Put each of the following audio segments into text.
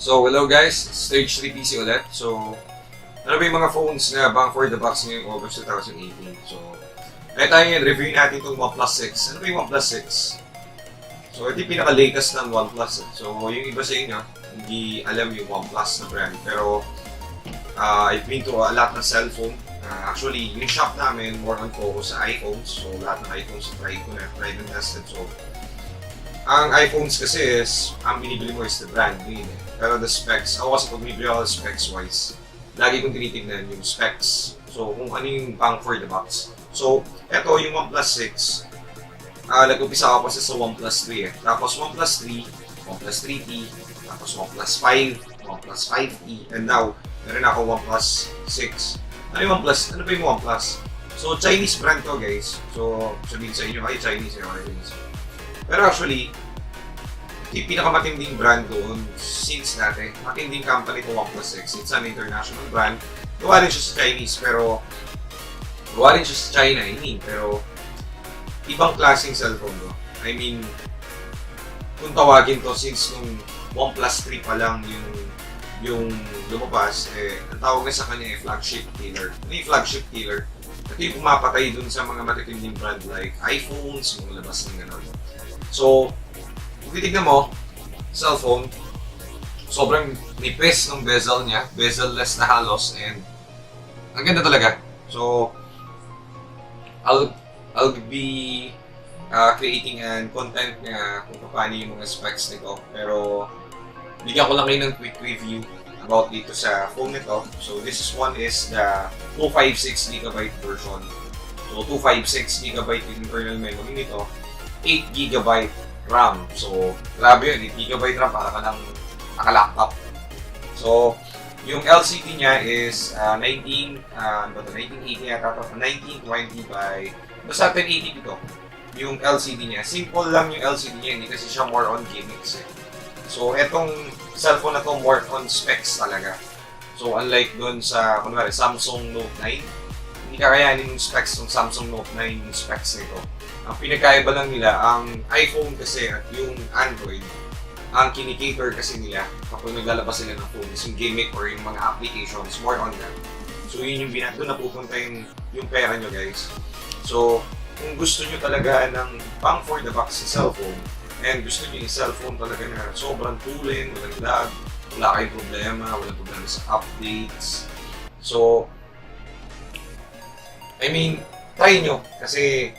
So, hello guys, Stage 3 PC ulit. So, ano ba yung mga phones na bang for the box ngayong August 2018? So, kaya tayo ngayon, review natin itong Oneplus 6. Ano ba yung Oneplus 6? So, ito yung pinaka-latest ng Oneplus. So, yung iba sa inyo, hindi alam yung Oneplus na brand. Pero, I've been to a lot ng cellphone. Actually, yung shop namin, more on focus sa iPhones. So, lahat ng iPhones try ko na, tried and tested. So, ang iPhones kasi is, ang binibili mo is the brand name eh. Pero the specs, ako kasi pag binibili ako specs-wise, lagi kong tinitignan yung specs. So, kung ano yung bang for the box. So, eto yung OnePlus 6. Nag-upisa ako kasi sa OnePlus 3 eh. Tapos OnePlus 3, OnePlus 3T, tapos OnePlus 5, OnePlus 5E, and now, meron ako OnePlus 6. Ano yung OnePlus? Ano ba yung OnePlus? So, Chinese brand to guys. So, sabihin sa inyo, ay Chinese yun, Chinese. Pero actually, yung pinakamatinding brand doon since dati, matinding company ko OnePlus 6. It's an international brand. Gawa rin siya sa Chinese, pero gawa rin siya sa China, I mean. Pero ibang klaseng cellphone to. I mean, kung tawagin to since nung OnePlus 3 pa lang yung lumabas, ang tawag na sa kanya Flagship Killer. Ano yung Flagship Killer? Ito yung pumapatay dun sa mga matitinding brand like iPhones, mga labas ng gano'n. So, kung titignan mo, cellphone, sobrang nipis ng bezel niya, bezel-less na halos, and ang ganda talaga. So, I'll be creating an content nga kung paano yung mga specs nito. Pero, bigyan ko lang kayo ng quick review about dito sa phone nito. So, one is the 256GB version. So, 256GB yung internal memory nito. 8GB RAM. So, grabe yun. 8GB RAM para ka lang naka-laptop. So, yung LCD niya is 1980 yata ito. 1920 by... Basta 1080 ito. Yung LCD niya. Simple lang yung LCD niya. Hindi kasi siya more on gimmicks eh. So, etong cellphone na to more on specs talaga. So, unlike dun sa, kunwari, Samsung Note 9, hindi kakayanin yung specs ng Samsung Note 9 yung specs nito. Ang pinagkaiba lang nila, ang iPhone kasi at yung Android, ang kinikater kasi nila kapag naglalabas sila ng phone is yung gimmick or yung mga applications, more on that. So yun yung doon napupunta yung pera nyo guys. So kung gusto nyo talaga ng pang for the box sa cellphone, and gusto nyo yung cellphone talaga na sobrang tulin, walang lag, wala kayong problema, walang problema sa updates. So, I mean, try nyo kasi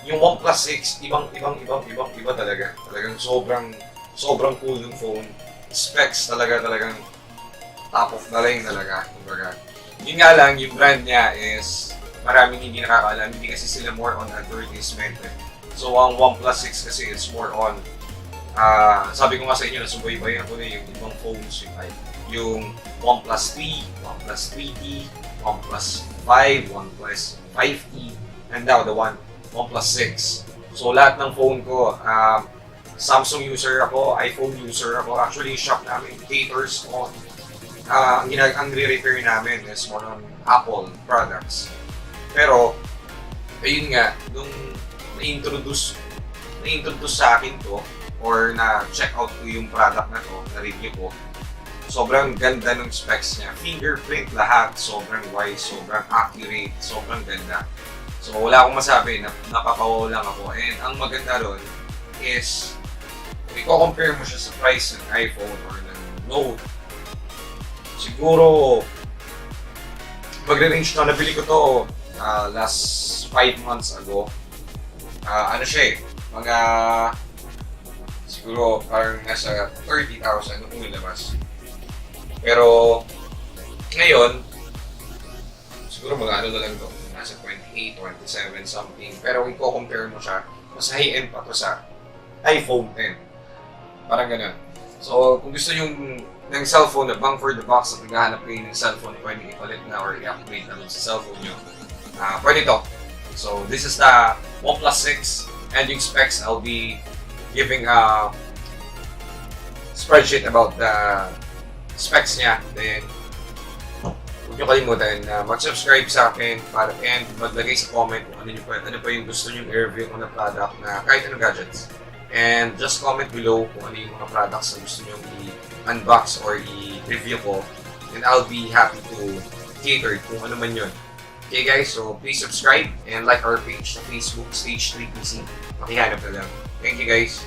yung OnePlus 6, ibang iba talaga. Talagang sobrang cool yung phone. Specs talagang top of the line talaga. Kumbaga. Yun nga lang, yung brand niya is maraming hindi nakakaalam. Hindi kasi sila more on advertisement. So, ang OnePlus 6 kasi is more on sabi ko nga sa inyo, nasubaybayan ko na yung ibang phones. Yung OnePlus 3, OnePlus 3T, OnePlus 5, OnePlus 5E, and now the OnePlus 6. So lahat ng phone ko, Samsung user ako, iPhone user ako. Actually, yung shop namin caters on, ang re-repair namin is more on Apple products. Pero, ayun nga, nung na-introduce sa akin to, or na-check out ko yung product na to, na-review ko, sobrang ganda ng specs niya. Fingerprint lahat, sobrang wise, sobrang accurate, sobrang ganda. So wala akong masabi, napapawaw lang ako. And ang maganda ron is, kung i-compare mo siya sa price ng iPhone or ng Note, siguro, magre-range na, nabili ko to last 5 months ago. Ano siya eh, mga, siguro parang nasa 30,000 nung umilabas. Pero, ngayon, siguro mga ano na lang to, nasa 28, 27 something. Pero kung i-compare mo siya, mas high-end pa to sa iPhone 10. Parang ganun. So, kung gusto nyo ng cellphone na bang for the box at naghahanap kayo ng cellphone na pwede ipalit na or i-upgrade naman sa cellphone nyo, pwede to. So, this is the OnePlus 6 and yung specs, I'll be giving a spreadsheet about the specs niya. Then, huwag nyo kalimutan na mag-subscribe sa akin and maglagay sa comment kung ano pa yung gusto nyo i-review ko na product na kahit anong gadgets. And just comment below kung ano yung mga products na gusto nyo i-unbox or i-review ko. And I'll be happy to cater kung ano man yun. Okay guys, so please subscribe and like our page sa Facebook, Stage 3 PC. Makihanap na lang. Thank you guys.